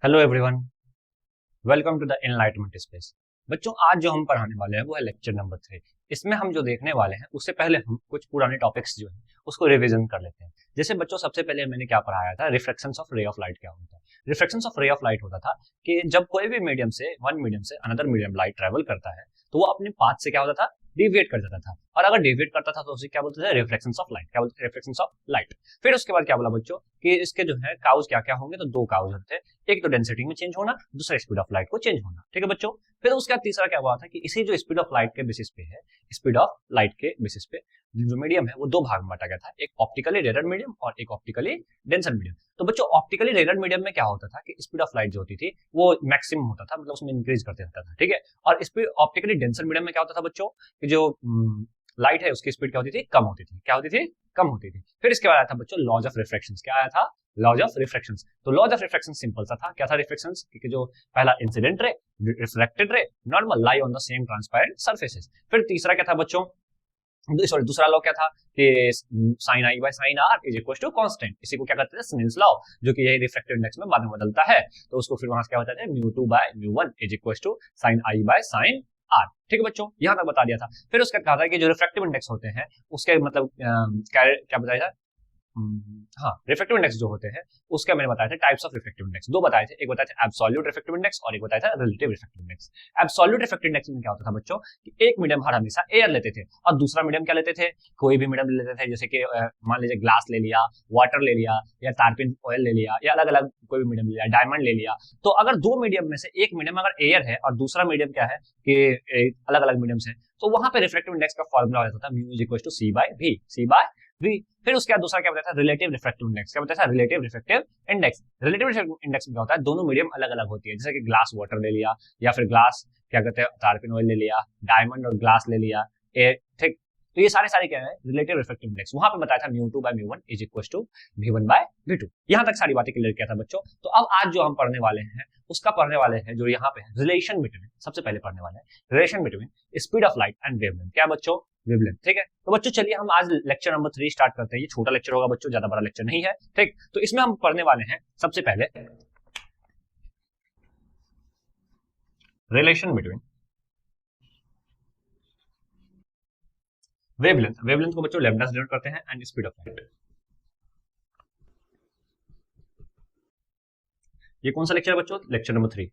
Hello everyone, welcome to the enlightenment space. बच्चों, आज जो हम पढ़ाने वाले हैं वो है लेक्चर नंबर 3। इसमें हम जो देखने वाले हैं उससे पहले हम कुछ पुराने टॉपिक्स जो है उसको रिवीजन कर लेते हैं। जैसे बच्चों, सबसे पहले मैंने क्या पढ़ाया था, reflections of ray of light क्या होता है। Reflections of ray of light होता था कि जब कोई भी मीडियम से अनदर मीडियम लाइट ट्रेवल करता है तो वो अपने पाथ से क्या होता था, डिविएट कर जाता था। और अगर डिविएट करता था तो उसे क्या बोलते थे, रिफ्लेक्शंस ऑफ लाइट। क्या बोलते थे, रिफ्लेक्शंस ऑफ लाइट। फिर उसके बाद क्या बोला बच्चों कि इसके जो है काउज क्या क्या होंगे, तो दो काउज होते हैं, एक तो डेंसिटी में चेंज होना, दूसरा स्पीड ऑफ लाइट को चेंज होना। ठीक है बच्चों। फिर उसका तीसरा क्या हुआ था कि इसी जो स्पीड ऑफ लाइट के बेसिस पे है, स्पीड ऑफ लाइट के बेसिस पे जो मीडियम है वो दो भाग में बांटा गया था, एक ऑप्टिकली रेयर मीडियम और एक ऑप्टिकली डेंसर मीडियम। तो बच्चों, ऑप्टिकली रेयर मीडियम में क्या होता था कि स्पीड ऑफ लाइट जो होती थी वो मैक्सिमम होता था, मतलब उसमें इंक्रीज करते रहता था। ठीक है। और स्पीड ऑप्टिकली डेंसर मीडियम में क्या होता था बच्चों कि जो लाइट है उसकी स्पीड क्या होती थी, कम होती थी। क्या होती थी, कम होती थी। फिर इसके बाद आया था बच्चों लॉज ऑफ रिफ्रैक्शन। क्या आया था, लॉज ऑफ रिफ्रैक्शन। तो लॉज ऑफ रिफ्रैक्शन सिंपल सा था, क्या था रिफ्रैक्शन कि जो पहला incident ray, reflected ray, normal lie on the same transparent surfaces. फिर तीसरा क्या था बच्चों, सॉरी दूसरा लॉ क्या था कि sine i by sine r is equal to constant. इसी को क्या करते थे, स्नेल्स लॉ, जो कि यही रिफ्रैक्टिव इंडेक्स में बाद में बदलता है। तो उसको फिर वहां से क्या होता है, mu 2 by mu 1 is equal to sine i by sine r. ठीक है बच्चों, यहां तक बता दिया था। फिर उसके बाद कहा था कि जो रिफ्रैक्टिव इंडेक्स होते हैं उसके मतलब क्या बताया था, हाँ, रिफ्रैक्टिव इंडेक्स जो होते हैं उसका मैंने बताया था टाइप्स ऑफ रिफ्रैक्टिव इंडेक्स। दो बताए थे, एक बताया था एब्सोल्यूट रिफ्रैक्टिव इंडेक्स और एक बताया था relative refractive index. Absolute refractive index में क्या होता था बच्चों कि एक मीडियम हर हमेशा एयर लेते थे और दूसरा मीडियम क्या लेते थे, कोई भी मीडियम लेते थे। जैसे कि मान लीजिए ग्लास ले लिया, वाटर ले लिया, या टारपिन ऑयल ले लिया, या अलग अलग कोई भी मीडियम ले लिया, डायमंड ले लिया। तो अगर दो मीडियम में से एक मीडियम अगर एयर है और दूसरा मीडियम क्या है कि अलग अलग मीडियम है, तो वहां पे रिफ्रैक्टिव इंडेक्स का फॉर्मूला हो जाता था mu is equal to c by v, c by v. फिर उसके बाद दूसरा क्या बताया था, रिलेटिव रिफ्रैक्टिव इंडेक्स। क्या बताया था, relative refractive index. Relative index में क्या होता है, दोनों मीडियम अलग अलग होती है। जैसे कि ग्लास वाटर ले लिया, या फिर ग्लास क्या कहते हैं टारपिन ऑयल ले लिया, डायमंड और ग्लास ले लिया, एयर। ठीक। तो ये सारे क्या है, रिलेटिव रिफ्रैक्टिव इंडेक्स। वहां पे बताया था mu 2 by mu 1 is equal to v 1 by v 2। यहां तक सारी बातें क्लियर किया था बच्चों। तो अब आज जो हम पढ़ने वाले हैं उसका पढ़ने वाले हैं जो यहाँ पे है रिलेशन बिटवीन, सबसे पहले पढ़ने वाले हैं relation between speed of light and wavelength. क्या बच्चों, वेवलेंथ। ठीक है। तो बच्चों चलिए हम आज लेक्चर नंबर 3 स्टार्ट करते हैं। ये छोटा लेक्चर होगा बच्चों, ज्यादा बड़ा लेक्चर नहीं है। ठीक। तो इसमें हम पढ़ने वाले हैं सबसे पहले रिलेशन बिटवीन वेवलेंथ। वेवलेंथ को बच्चों लैम्डा से डिनोट करते हैं एंड स्पीड ऑफ लाइट। ये कौन सा लेक्चर है बच्चों, लेक्चर नंबर 3।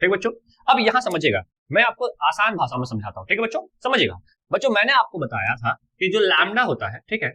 ठीक बच्चों। अब यहां समझिएगा, मैं आपको आसान भाषा में समझाता हूं। ठीक है बच्चों, समझिएगा। बच्चों मैंने आपको बताया था कि जो लैम्डा होता है, ठीक है,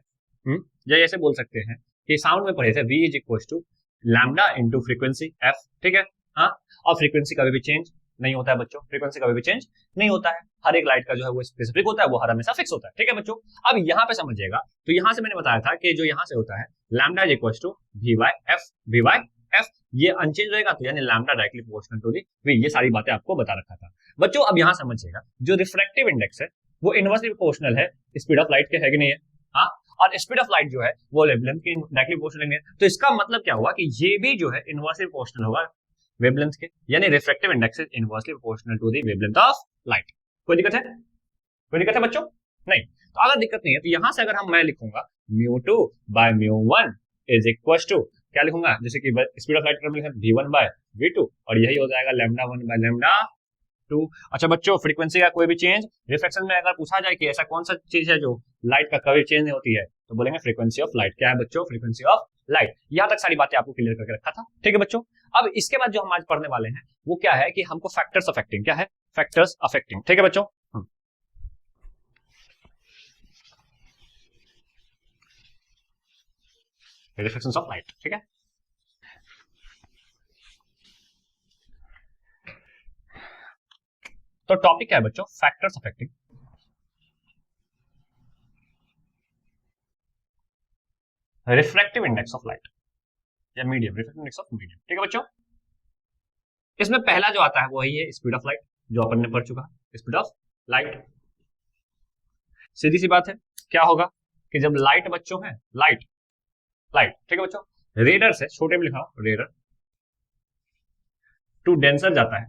या ऐसे बोल सकते हैं कि साउंड में पढ़े थे v is equal to lambda into frequency f। ठीक है। हाँ, और फ्रीक्वेंसी कभी भी चेंज नहीं होता है बच्चों, फ्रीक्वेंसी कभी भी चेंज नहीं होता है। हर एक लाइट का जो है वो स्पेसिफिक होता है, वो हर हमेशा फिक्स होता है। ठीक है बच्चों। अब यहाँ पे समझिएगा, तो यहाँ से मैंने बताया था कि जो यहाँ से होता है lambda is equal to v by f, v by f, ये अनचेंज रहेगा, तो यानी lambda directly proportional to the v. ये सारी बातें आपको बता रखा था बच्चों। अब यहाँ समझिएगा, जो रिफ्रैक्टिव इंडेक्स है वो इनवर्सली प्रोपोर्शनल है स्पीड ऑफ लाइट के, है कि नहीं है। हाँ, और स्पीड ऑफ लाइट जो है वो वेवलेंथ के डायरेक्टली प्रोपोर्शनल है। तो इसका मतलब क्या हुआ कि ये भी जो है इनवर्सली प्रोपोर्शनल होगा वेवलेंथ के, यानी refractive index is inversely proportional to the wavelength of light. कोई दिक्कत है, कोई दिक्कत है बच्चों, नहीं। तो अगर दिक्कत नहीं है तो यहां से अगर हम मैं लिखूंगा mu 2 by mu 1 is equal to क्या लिखूंगा, जैसे कि स्पीड ऑफ लाइट का लिखा v1 बाय v2, और यही हो जाएगा लैम्डा 1 बाय लैम्डा 2। अच्छा बच्चों, फ्रीक्वेंसी का कोई भी चेंज रिफ्लेक्शन में अगर पूछा जाए कि ऐसा कौन सा चीज है जो लाइट का कभी चेंज नहीं होती है, तो बोलेंगे फ्रीक्वेंसी ऑफ लाइट। क्या है बच्चों, फ्रीक्वेंसी ऑफ लाइट। यहां तक सारी बातें आपको क्लियर करके रखा था। ठीक है बच्चों। अब इसके बाद जो हम आज पढ़ने वाले हैं वो क्या है कि हमको फैक्टर्स अफेक्टिंग, क्या है, फैक्टर्स अफेक्टिंग। ठीक है बच्चों। Reflections of light. ठीक है। तो टॉपिक क्या है बच्चों, factors affecting refractive index of light या medium, refractive index of medium. ठीक है बच्चों। इसमें पहला जो आता है वही है स्पीड ऑफ लाइट, जो अपन ने पढ़ चुका है, स्पीड ऑफ लाइट। सीधी सी बात है, क्या होगा कि जब लाइट बच्चों है, लाइट लाइट, ठीक है बच्चों, रेडर से, छोटे में लिखा हूं रेडर टू डेंसर जाता है,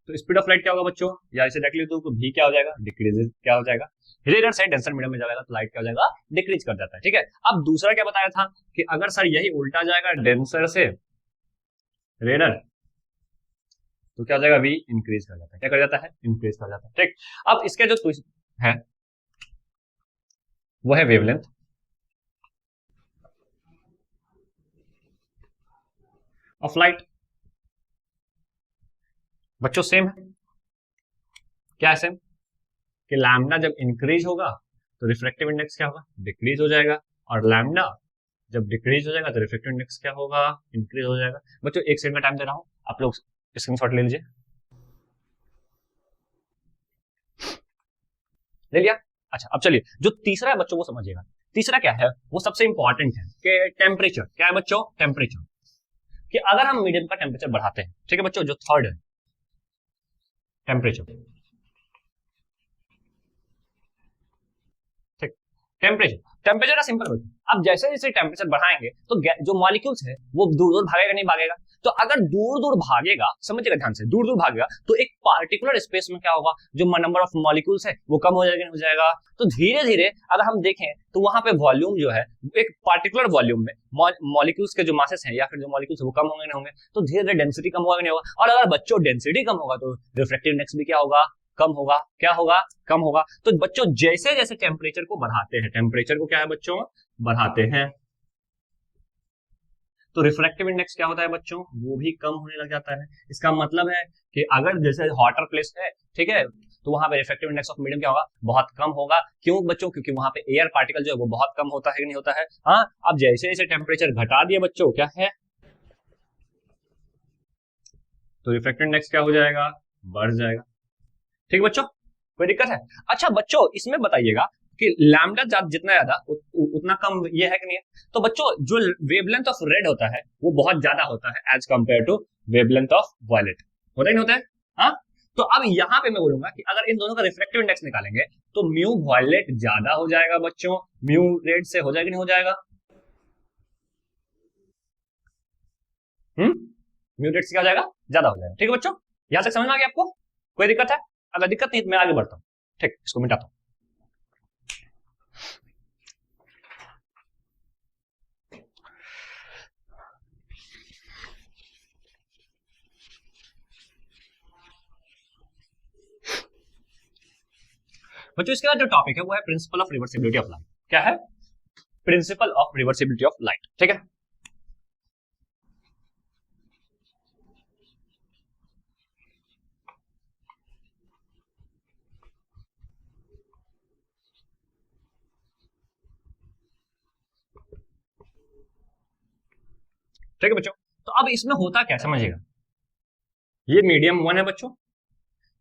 तो स्पीड ऑफ लाइट क्या होगा बच्चों, या इसे डायरेक्टली तो भी क्या हो जाएगा, डिक्रीज। क्या हो जाएगा, रेडर से डेंसर मीडियम में जाएगा तो लाइट क्या हो जाएगा, डिक्रीज कर जाता है। ठीक है, अब दूसरा क्या बताया था कि अगर सर यही उल्टा जाएगा डेंसर से रेडर, तो क्या हो जाएगा, वी इंक्रीज कर जाता है। क्या कर जाता है, इंक्रीज कर जाता है। ठीक, अब इसके जो ट्विस्ट है वो है वेवलेंथ। ऑफ लाइट बच्चों सेम है, क्या है सेम, कि लैम्डा जब इंक्रीज होगा तो रिफ्रैक्टिव इंडेक्स क्या होगा, डिक्रीज हो जाएगा, और लैम्डा जब डिक्रीज हो जाएगा तो रिफ्रैक्टिव इंडेक्स क्या होगा, इंक्रीज हो जाएगा। बच्चों एक सेकंड का टाइम दे रहा हूं, आप लोग स्क्रीनशॉट ले लीजिए। ले लिया? अच्छा, अब चलिए जो तीसरा है बच्चों वो समझिएगा। तीसरा क्या है, वो सबसे इंपॉर्टेंट है कि टेम्परेचर। क्या है बच्चों, टेम्परेचर। कि अगर हम मीडियम का टेम्परेचर बढ़ाते हैं, ठीक है बच्चों, जो थर्ड है टेम्परेचर, ठीक, टेम्परेचर टेम्परेचर का सिंपल बच्चों, अब जैसे जैसे टेम्परेचर बढ़ाएंगे तो जो मॉलिक्यूल्स है वो दूर दूर भागेगा, नहीं भागेगा? तो अगर दूर दूर भागेगा, समझिएगा ध्यान से, दूर दूर भागेगा तो एक पार्टिकुलर स्पेस में क्या होगा, जो नंबर ऑफ मॉलिक्यूल्स है वो कम हो जाएगा, नहीं हो जाएगा? तो धीरे धीरे अगर हम देखें तो वहां पे वॉल्यूम जो है, एक पार्टिकुलर वॉल्यूम में मॉलिक्यूल्स के जो मासेस हैं या फिर जो मॉलिक्यूल्स है वो कम होंगे, नहीं होंगे? तो धीरे धीरे डेंसिटी कम होगा, नहीं होगा? और अगर बच्चों डेंसिटी कम होगा तो रिफ्रैक्टिव इंडेक्स भी क्या होगा, कम होगा। क्या होगा, कम होगा। तो बच्चों जैसे जैसे टेम्परेचर को बढ़ाते हैं, टेम्परेचर को क्या है बच्चों, बढ़ाते हैं, तो रिफ्रैक्टिव इंडेक्स क्या होता है बच्चों, वो भी कम होने लग जाता है। इसका मतलब है कि अगर जैसे हॉटर प्लेस है, ठीक है, तो वहां पे रिफ्रैक्टिव इंडेक्स ऑफ मीडियम क्या होगा, बहुत कम होगा। क्यों बच्चों, क्योंकि वहां पे एयर पार्टिकल जो है वो बहुत कम होता है कि नहीं होता है? हाँ, अब जैसे जैसे टेम्परेचर घटा दिए बच्चों, क्या है, तो रिफ्रैक्टिव इंडेक्स क्या हो जाएगा, बढ़ जाएगा। ठीक बच्चों, कोई दिक्कत है? अच्छा बच्चों इसमें बताइएगा कि लैम्डा जितना ज्यादा उतना कम ये है कि नहीं है? तो बच्चों जो वेवलेंथ ऑफ रेड होता है वो बहुत ज्यादा होता है as compare to wavelength of violet, होता ही नहीं होता है? हाँ, तो अब यहां पे मैं बोलूंगा कि अगर इन दोनों का रिफ्रैक्टिव इंडेक्स निकालेंगे तो म्यू वायलेट ज्यादा हो जाएगा बच्चों, म्यू रेड से हो जाएगा, नहीं हो जाएगा? म्यू रेड से क्या हो जाएगा, ज्यादा हो जाएगा। ठीक है बच्चों, यहां तक समझ में आ गया आपको? कोई दिक्कत है? अगर दिक्कत नहीं तो मैं आगे बढ़ता हूँ। ठीक, इसको मिटाता हूँ। बच्चों इसके बाद जो टॉपिक है वो है principle of reversibility of light. क्या है, principle of reversibility of light. ठीक है, ठीक है बच्चों, तो अब इसमें होता क्या समझिएगा, ये मीडियम 1 है बच्चों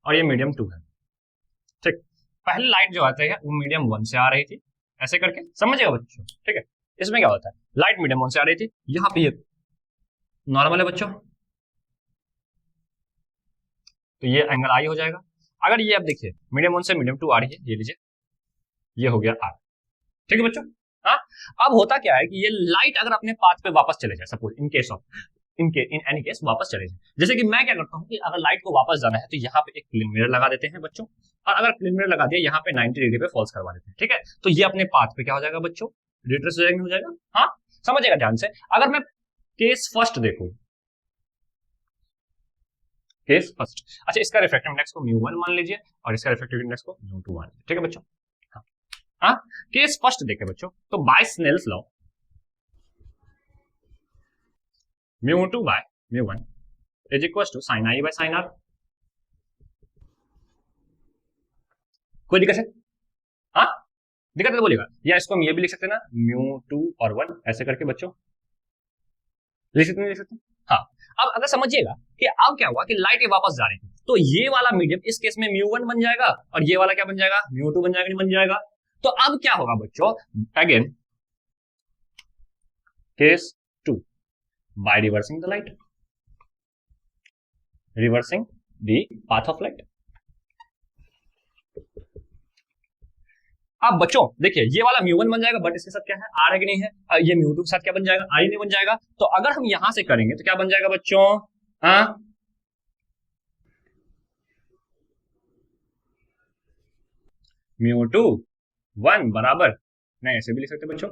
और ये मीडियम 2 है। ठीक, पहले लाइट जो आती है वो मीडियम 1 से आ रही थी, ऐसे करके समझिएगा बच्चों। ठीक है, इसमें क्या होता है, लाइट मीडियम 1 से आ रही थी, यहाँ पे ये नॉर्मल है बच्चों, तो ये एंगल आई हो जाएगा। अगर ये अब देखिए मीडियम 1 से मीडियम 2 आ रही है, ये लीजिए, ये हो गया आर। ठीक है बच्चों, हाँ, अब होता क्या है कि ये लाइट अगर अपने पाथ पे वापस चले जाए, suppose in case of in any case वापस चले जाए, जैसे कि मैं क्या करता हूँ कि अगर लाइट को वापस जाना है तो यहाँ पे एक प्लेन मिरर लगा देते हैं बच्चों, और अगर प्लेन मिरर लगा दिया यहाँ पे 90 डिग्री पे फॉल्स करवा देते हैं। ठीक है, तो ये अपने पाथ पे क्या हो जाएगा बच्चों, रिट्रेस हो जाएगा। हाँ, समझिएगा ध्यान से, अगर मैं केस फर्स्ट देखूं, केस फर्स्ट, अच्छा इसका रिफ्रैक्टिव इंडेक्स को म्यू 1 मान लीजिए और इसका रिफ्रैक्टिव इंडेक्स को म्यू 2 मान लीजिए। ठीक है बच्चों, हाँ, केस फर्स्ट देखे बच्चों, तो by Snell's law mu 2 by mu 1 is equal to sine i by sine r. कोई दिक्कत है? हाँ, दिक्कत है तो बोलिएगा, या इसको हम ये भी लिख सकते हैं ना, म्यू 2 और 1 ऐसे करके बच्चों लिख सकते, नहीं लिख सकते? हाँ, अब अगर समझिएगा कि अब क्या हुआ कि लाइट ये वापस जा रही थी, तो ये वाला मीडियम इस केस में म्यू 1 बन जाएगा और ये वाला क्या बन जाएगा, म्यू 2 बन जाएगा, नहीं बन जाएगा? तो अब क्या होगा बच्चों, again case 2 by reversing the light, reversing the path of light। अब बच्चों देखिए ये वाला म्यू 1 बन जाएगा, बट इसके साथ क्या है, आर है कि नहीं है? ये म्यू 2 के साथ क्या बन जाएगा, आई नहीं बन जाएगा। तो अगर हम यहां से करेंगे तो क्या बन जाएगा बच्चों, म्यू 2 1 बराबर नहीं ऐसे भी लिख सकते बच्चों,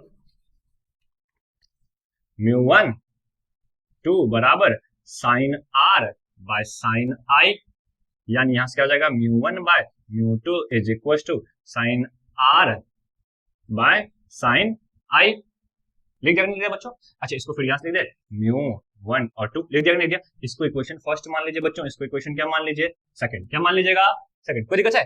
μ1 2 बराबर sine r by sine i, यानी यहां से क्या हो जाएगा μ1 by μ2 is equal to sine r by sine i. लिख दिया नहीं दिया बच्चों? अच्छा इसको फिर यहां से लिख दे μ1 और 2 लिख दिया नहीं दिया? इसको इक्वेशन फर्स्ट मान लीजिए बच्चों, इसको इक्वेशन क्या मान लीजिए सेकंड, क्या मान लीजिएगा सेकंड। कोई दिक्कत है?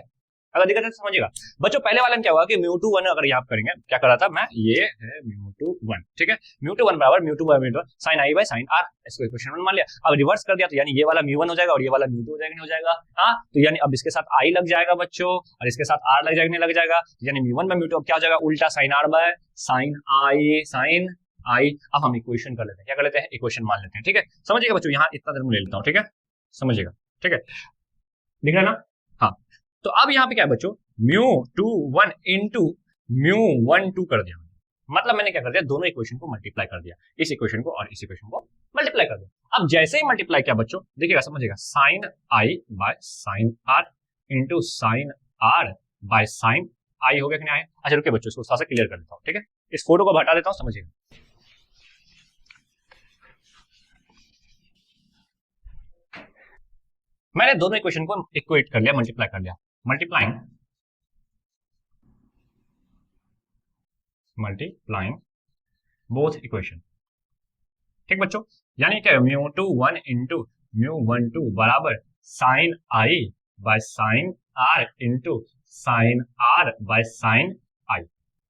अगर दिक्कत है तो समझिएगा बच्चों। पहले वाले में क्या हुआ कि μ2 1 अगर याद करेंगे क्या कर रहा था मैं, ये है μ2 1, ठीक है, μ2 1 बराबर μ2 बाय μ2 sin i बाय sin r, इसको इक्वेशन 1 मान लिया। अब रिवर्स कर दिया तो यानी ये वाला μ1 हो जाएगा और ये वाला μ2 हो जाएगा, नहीं हो जाएगा? हाँ, तो यानी अब इसके साथ i लग जाएगा बच्चों और इसके साथ r लग जाएगा, नहीं लग जाएगा, यानी μ1 बाय μ2 अब क्या हो जाएगा उल्टा sin r by sin i। अब हम इक्वेशन कर लेते हैं, क्या कर लेते हैं इक्वेशन मान लेते हैं, ठीक है, समझिएगा बच्चों। यहाँ इतना देर में ले लेता हूँ, ठीक है, समझिएगा, ठीक है, दिख रहा है ना? हाँ, तो अब यहाँ पे क्या है बच्चों, μ2 1 इंटू μ1 2 कर दिया, मतलब मैंने क्या कर दिया दोनों इक्वेशन को मल्टीप्लाई कर दिया, इस इक्वेशन को और इस इक्वेशन को मल्टीप्लाई कर दिया। अब जैसे ही मल्टीप्लाई किया बच्चों देखिएगा समझिएगा, sine i by sine r into sine r by sine i हो गया कि नहीं आया? अच्छा रुकिए बच्चों, इसको थोड़ा सा क्लियर कर देता हूँ, ठीक है, इस फोटो को हटा देता हूँ, समझिएगा। मैंने दोनों इक्वेशन को इक्वेट कर लिया, मल्टीप्लाई कर लिया, मल्टीप्लाइंग बोथ इक्वेशन, ठीक बच्चों, यानी क्या μ2 1 इंटू μ1 2 बराबर sine i by sine r into sine r by sine i.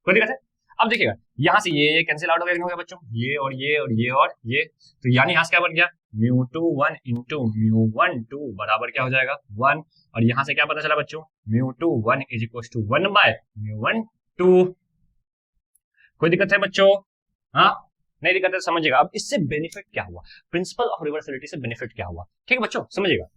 कोई दिक्कत है? अब देखिएगा यहां से ये कैंसिल आउट हो गया बच्चों, ये और ये और ये और ये, तो यानी यहां से क्या बन गया μ2 1 इंटू μ1 2 बराबर क्या हो जाएगा 1, और यहां से क्या पता चला बच्चों μ2 1 इज इक्वल टू 1 बाय μ1 2। कोई दिक्कत है बच्चों? हाँ, नहीं दिक्कत है, समझिएगा। अब इससे बेनिफिट क्या हुआ, प्रिंसिपल ऑफ रिवर्सिबिलिटी से बेनिफिट क्या हुआ, ठीक है बच्चों, समझिएगा।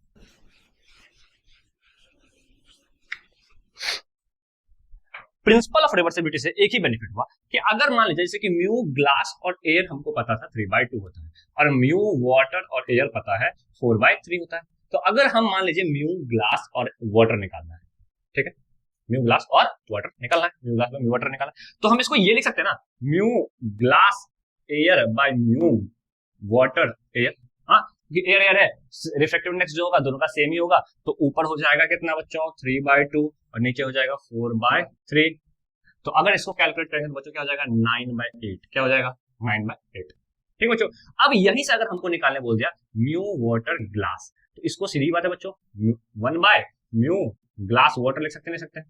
प्रिंसिपल ऑफ रिवर्सिबिलिटी से एक ही बेनिफिट हुआ कि अगर मान लीजिए जैसे कि म्यू ग्लास और एयर हमको पता था 3/2 होता है और म्यू वाटर और एयर पता है 4/3 होता है, तो अगर हम मान लीजिए म्यू ग्लास और वाटर निकालना है, ठीक है, म्यू ग्लास और वाटर निकालना है, म्यू ग्लास और म्यू वाटर निकालना है, तो हम इसको ये लिख सकते हैं ना, mu glass air by mu water air. हाँ, एयर एयर है, रिफ्रैक्टिव इंडेक्स जो होगा दोनों का सेम ही होगा, तो ऊपर हो जाएगा कितना बच्चों 3/2 और नीचे हो जाएगा 4/3। तो अगर इसको कैलकुलेट करेंगे तो बच्चों क्या हो जाएगा 9/8, क्या हो जाएगा 9/8, ठीक बच्चों। अब यहीं से अगर हमको निकालने बोल दिया म्यू वाटर ग्लास, तो इसको सीधी बात है बच्चों 1/म्यू ग्लास वाटर लिख सकते हैं, लिख सकते हैं,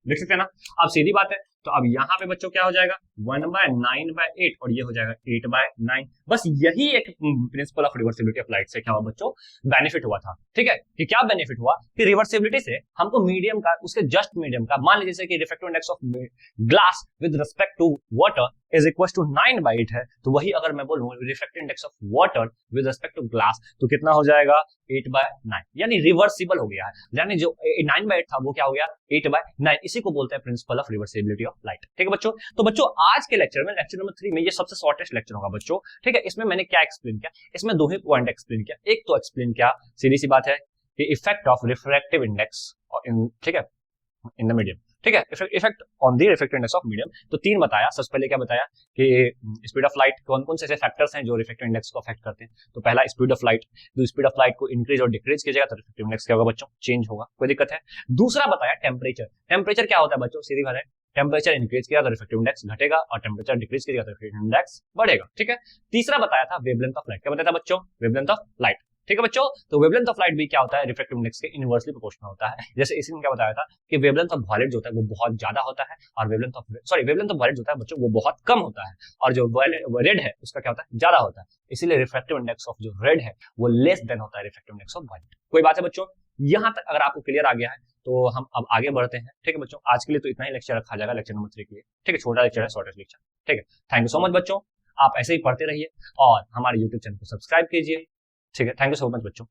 लिख सकते हैं ना। अब सीधी बात है, तो अब यहाँ पे बच्चों क्या हो जाएगा 1/9/8 और ये हो जाएगा 8/9। बस यही एक principle of reversibility of light से क्या हुआ बच्चों बेनिफिट हुआ था, ठीक है, कि क्या बेनिफिट हुआ कि रिवर्सिबिलिटी से हमको मीडियम का, उसके जस्ट मीडियम का, मान लीजिए जैसे कि refractive index of glass with respect to water is equal to 9/8 है, तो वही अगर मैं बोलूं refractive index of water with respect to glass तो कितना हो जाएगा 8/9, यानी रिवर्सिबल हो गया है, यानी जो 9/8 था वो क्या हो गया 8/9। इसी को बोलते हैं principle of reversibility of light, ठीक है बच्चों। तो बच्चों आज के लेक्चर में, लेक्चर नंबर 3 में, ये सबसे शॉर्टेस्ट लेक्चर होगा बच्चों, ठीक है। इसमें मैंने क्या एक्सप्लेन किया, इसमें दो ही पॉइंट एक्सप्लेन किया। एक तो एक्सप्लेन किया सीधी सी बात है कि इफेक्ट ऑफ रिफ्रैक्टिव इंडेक्स इन, ठीक है, इन द मीडियम, ठीक है, effect on the refractive index of medium. तो 3 बताया। सबसे पहले क्या बताया कि स्पीड ऑफ लाइट, कौन कौन से ऐसे फैक्टर्स हैं जो रिफ्रैक्टिव इंडेक्स को अफेक्ट करते हैं। तो पहला स्पीड ऑफ लाइट, तो स्पीड ऑफ लाइट को इंक्रीज और डिक्रीज कीजिएगा तो रिफ्रैक्टिव इंडेक्स क्या होगा बच्चों चेंज होगा, कोई दिक्कत है। दूसरा बताया टेम्परेचर, टेम्परेचर क्या होता है बच्चों सीधी बात है, टेम्परेचर इंक्रीज किया तो रिफ्रैक्टिव इंडेक्स घटेगा और टेम्परेचर डिक्रीज किया तो रिफ्रैक्टिव इंडेक्स बढ़ेगा, ठीक है। तीसरा बताया था वेवलेंथ ऑफ लाइट, क्या बताया था बच्चों वेवलेंथ ऑफ लाइट, ठीक है बच्चों। तो वेवलेंथ ऑफ लाइट भी क्या होता है रिफ्रैक्टिव इंडेक्स के इनवर्सली प्रोपोर्शनल होता है। जैसे इसी में क्या बताया था कि वेवलेंथ ऑफ वॉयलेट जो होता है वो बहुत ज्यादा होता है और वेवलेंथ ऑफ वॉयलेट जो होता है बच्चों वो बहुत कम होता है, और जो रेड है उसका क्या होता है ज्यादा होता है, इसीलिए रिफ्रैक्टिव इंडेक्स ऑफ जो रेड है वो लेस देन होता है रिफ्रैक्टिव इंडेक्स ऑफ वॉयलेट। कोई बात है बच्चों, यहां तक अगर आपको क्लियर आ गया है तो हम अब आगे बढ़ते हैं, ठीक है बच्चों। आज के लिए तो इतना ही लेक्चर रखा जाएगा, लेक्चर नंबर 3 के लिए, ठीक है, छोटा लेक्चर है, शॉर्टेस्ट लेक्चर, ठीक है। थैंक यू सो मच बच्चों, आप ऐसे ही पढ़ते रहिए और हमारे यूट्यूब चैनल को सब्सक्राइब कीजिए, ठीक है। थैंक यू सो मच बच्चों।